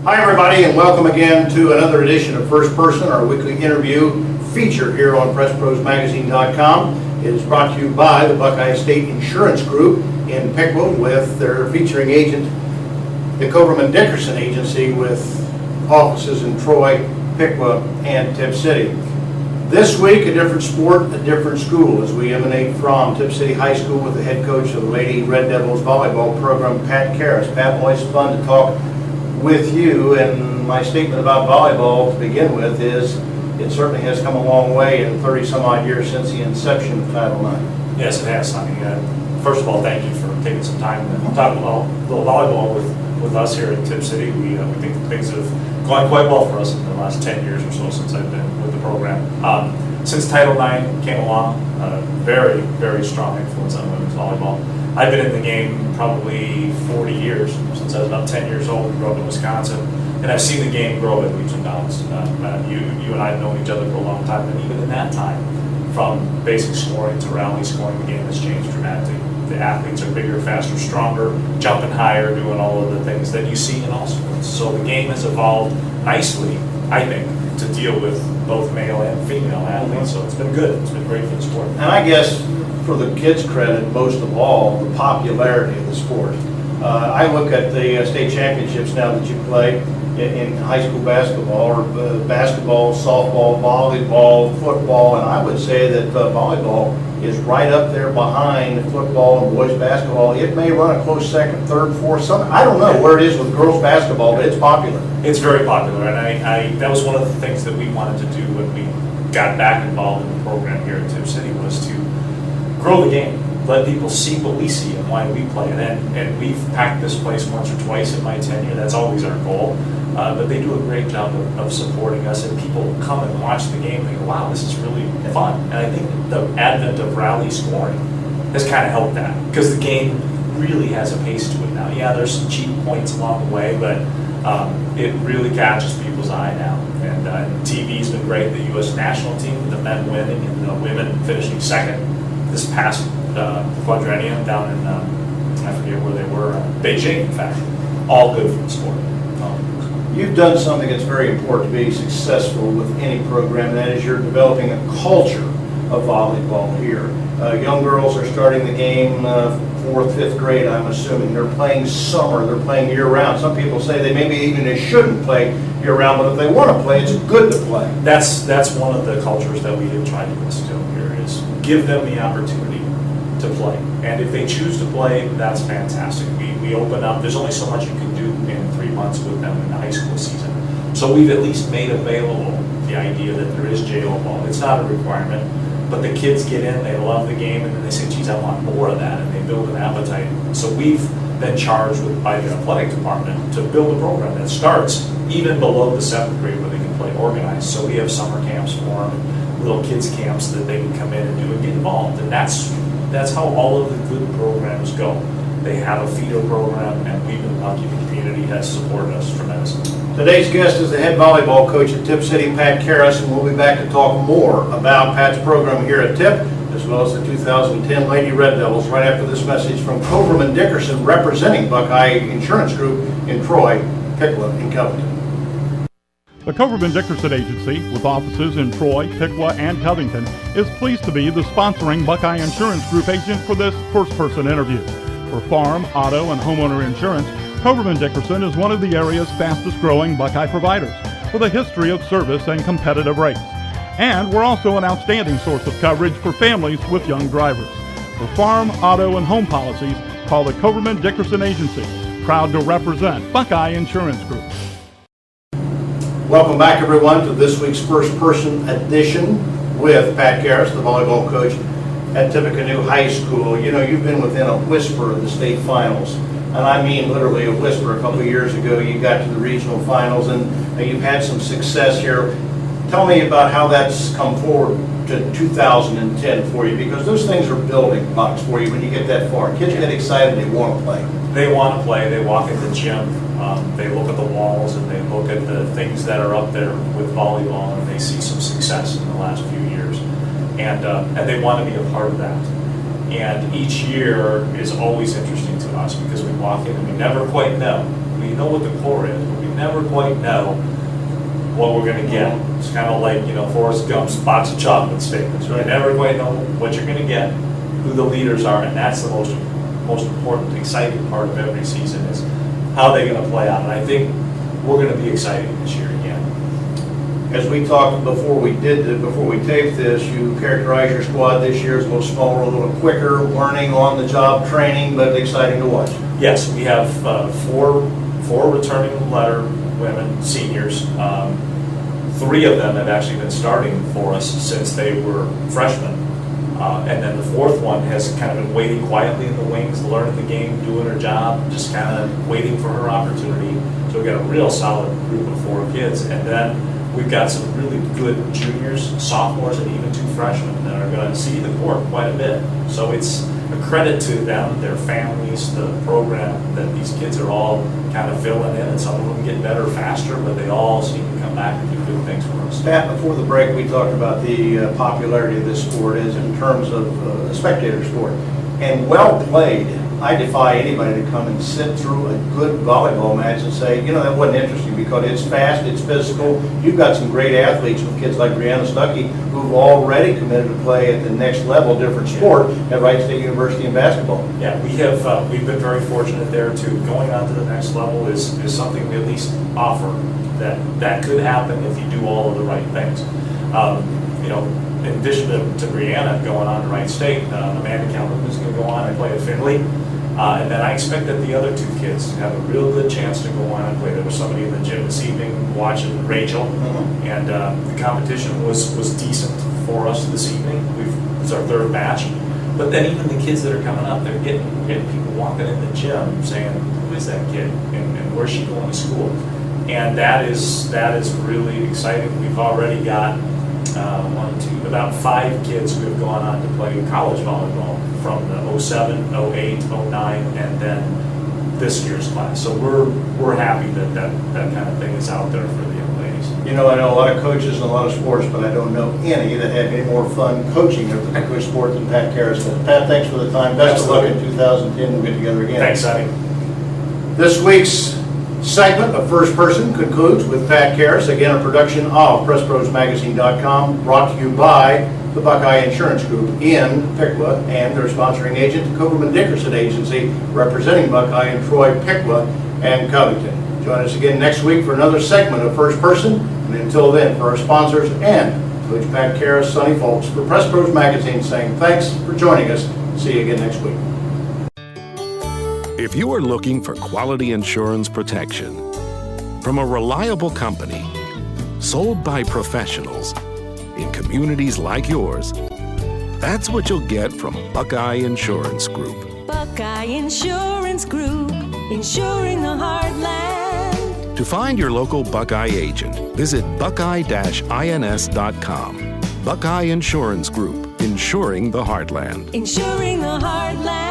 Hi everybody, and welcome again to another edition of First Person, our weekly interview feature here on PressProsMagazine.com. It is brought to you by the Buckeye State Insurance Group in Pickwa with their featuring agent, the Coverman Dickerson Agency, with offices in Troy, Pickwa, and Tipp City. This week, a different sport, a different school, as we emanate from Tipp City High School with the head coach of the Lady Red Devils volleyball program, Pat Carus. Pat, always fun to talk with you, and my statement about volleyball to begin with is it certainly has come a long way in 30 some odd years since the inception of Title IX. Yes, it has, Sonny. First of all, thank you for taking some time to talk about little volleyball with us here at Tipp City. We think things have gone quite well for us in the last 10 years or so since I've been with the program. Since Title IX came along, very, very strong influence on women's volleyball. I've been in the game probably 40 years, since I was about 10 years old. We grew up in Wisconsin, and I've seen the game grow at leaps and bounds. You and I have known each other for a long time, and even in that time, from basic scoring to rally scoring, the game has changed dramatically. The athletes are bigger, faster, stronger, jumping higher, doing all of the things that you see in all sports. So the game has evolved nicely, I think, to deal with both male and female athletes. So it's been good. It's been great for the sport. And I guess, for the kids' credit, most of all, the popularity of the sport. I look at the state championships now that you play in high school basketball, or basketball, softball, volleyball, football, and I would say that volleyball is right up there behind football and boys basketball. It may run a close second, third, fourth, I don't know where it is with girls basketball, but it's popular. It's very popular, and that was one of the things that we wanted to do when we got back involved in the program here at Tipp City, was to grow the game, let people see what we see and why we play it. And we've packed this place once or twice in my tenure. That's always our goal. But they do a great job of supporting us, and people come and watch the game and they go, wow, this is really fun. And I think the advent of rally scoring has kind of helped that, because the game really has a pace to it now. Yeah, there's some cheap points along the way, but it really catches people's eye now. And TV's been great. The U.S. national team, the men winning and the women finishing second this past quadrennium down in, I forget where they were, Beijing, in fact. All good for the sport. You've done something that's very important to be successful with any program, and that is you're developing a culture of volleyball here. Young girls are starting the game 4th, 5th grade, I'm assuming. They're playing summer, they're playing year-round. Some people say they maybe even they shouldn't play year-round, but if they want to play, it's good to play. That's one of the cultures that we have tried to instill here, is give them the opportunity to play. And if they choose to play, that's fantastic. We open up, there's only so much you can do in 3 months with them in the high school season. So we've at least made available the idea that there is JO ball. It's not a requirement, but the kids get in, they love the game, and then they say, geez, I want more of that, and they build an appetite. So we've been charged by the athletic department to build a program that starts even below the 7th grade where they can play organized. So we have summer camps for them, little kids camps that they can come in and do and get involved. And that's how all of the good programs go. They have a feeder program, and we've been lucky. The community has supported us tremendously. Today's guest is the head volleyball coach at Tipp City, Pat Carus, and we'll be back to talk more about Pat's program here at Tipp, as well as the 2010 Lady Red Devils, right after this message from Coverman Dickerson, representing Buckeye Insurance Group in Troy, Pickwa, and Covington. The Coverman Dickerson Agency, with offices in Troy, Pickwa, and Covington, is pleased to be the sponsoring Buckeye Insurance Group agent for this first-person interview. For farm, auto, and homeowner insurance, Coverman Dickerson is one of the area's fastest-growing Buckeye providers, with a history of service and competitive rates. And we're also an outstanding source of coverage for families with young drivers. For farm, auto, and home policies, call the Coverman Dickerson Agency, proud to represent Buckeye Insurance Group. Welcome back, everyone, to this week's First Person edition with Pat Carus, the volleyball coach at Tipp City High School. You know, you've been within a whisper of the state finals, and I mean literally a whisper. A couple of years ago, you got to the regional finals, and you've had some success here. Tell me about how that's come forward to 2010 for you, because those things are building blocks for you when you get that far. Kids get excited, they want to play. They want to play. They walk in the gym. They look at the walls and they look at the things that are up there with volleyball, and they see some success in the last few years, and they want to be a part of that. And each year is always interesting to us, because we walk in and we never quite know. We know what the core is, but we never quite know what we're gonna get. It's kind of like, Forrest Gump's box of chocolate statements. You never quite know what you're gonna get, who the leaders are, and that's the most important, exciting part of every season is how they're gonna play out. And I think we're gonna be exciting this year again. As we talked before we taped this, you characterized your squad this year as a little smaller, a little quicker, learning on the job training, but exciting to watch. Yes, we have four returning letter women, seniors. 3 of them have actually been starting for us since they were freshmen. And then the 4th one has kind of been waiting quietly in the wings, learning the game, doing her job, just kind of waiting for her opportunity. So we've got a real solid group of 4 kids. And then we've got some really good juniors, sophomores, and even 2 freshmen that are going to see the court quite a bit. So it's a credit to them, their families, the program, that these kids are all kind of filling in, and some of them get better faster, but they all seem to come back and do good things for us. Pat, before the break, we talked about the popularity of this sport is in terms of a spectator sport. And well played, I defy anybody to come and sit through a good volleyball match and say, that wasn't interesting, because it's fast, it's physical. You've got some great athletes with kids like Brianna Stuckey who've already committed to play at the next level, different sport, at Wright State University in basketball. Yeah, we've been very fortunate there too. Going on to the next level is something we at least offer. That could happen if you do all of the right things. In addition to Brianna going on to Wright State, Amanda Calvin is going to go on and play at Finley. And then I expect that the other 2 kids have a real good chance to go on and play. There was somebody in the gym this evening watching Rachel, and the competition was decent for us this evening. It's our 3rd match. But then even the kids that are coming up, they're getting people walking in the gym saying, who is that kid, and where's she going to school? And that is really exciting. We've already got about 5 kids who have gone on to play college volleyball from the 07, 08, 09, and then this year's class. So we're happy that kind of thing is out there for the young ladies. I know a lot of coaches in a lot of sports, but I don't know any that had any more fun coaching a particular sport than Pat Carus does. Pat, thanks for the time. Best of luck in 2010. We'll get together again. Thanks, Sonny. This week's segment of First Person concludes with Pat Carus, again a production of PressProsMagazine.com, brought to you by the Buckeye Insurance Group in Piqua and their sponsoring agent, the Coverman Dickerson Agency, representing Buckeye in Troy, Piqua, and Covington. Join us again next week for another segment of First Person, and until then, for our sponsors and Coach Pat Carus, Sonny Folks, for Press Pros Magazine, saying thanks for joining us. See you again next week. If you are looking for quality insurance protection from a reliable company, sold by professionals, in communities like yours, that's what you'll get from Buckeye Insurance Group. Buckeye Insurance Group, insuring the heartland. To find your local Buckeye agent, visit buckeye-ins.com. Buckeye Insurance Group, insuring the heartland. Insuring the heartland.